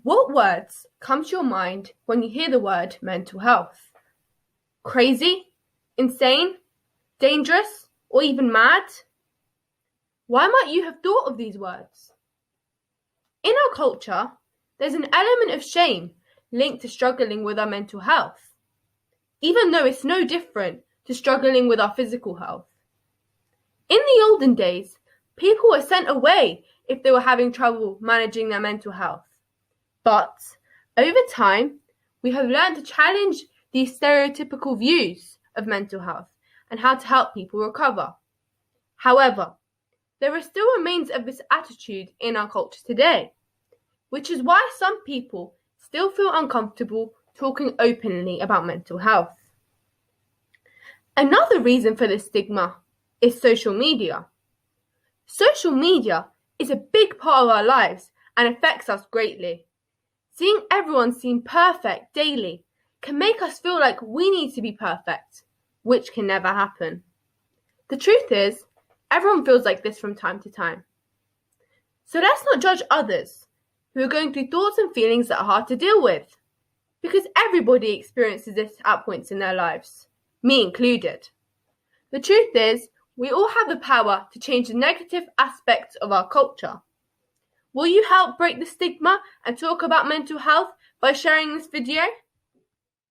What words come to your mind when you hear the word mental health? Crazy? Insane? Dangerous? Or even mad? Why might you have thought of these words? In our culture, there's an element of shame linked to struggling with our mental health, even though it's no different to struggling with our physical health. In the olden days, people were sent away if they were having trouble managing their mental health. But over time, we have learned to challenge these stereotypical views of mental health and how to help people recover. However, there still remains of this attitude in our culture today, which is why some people still feel uncomfortable talking openly about mental health. Another reason for this stigma is social media. Social media is a big part of our lives and affects us greatly. Seeing everyone seem perfect daily can make us feel like we need to be perfect, which can never happen. The truth is, everyone feels like this from time to time. So let's not judge others who are going through thoughts and feelings that are hard to deal with, because everybody experiences this at points in their lives, me included. The truth is, we all have the power to change the negative aspects of our culture. Will you help break the stigma and talk about mental health by sharing this video?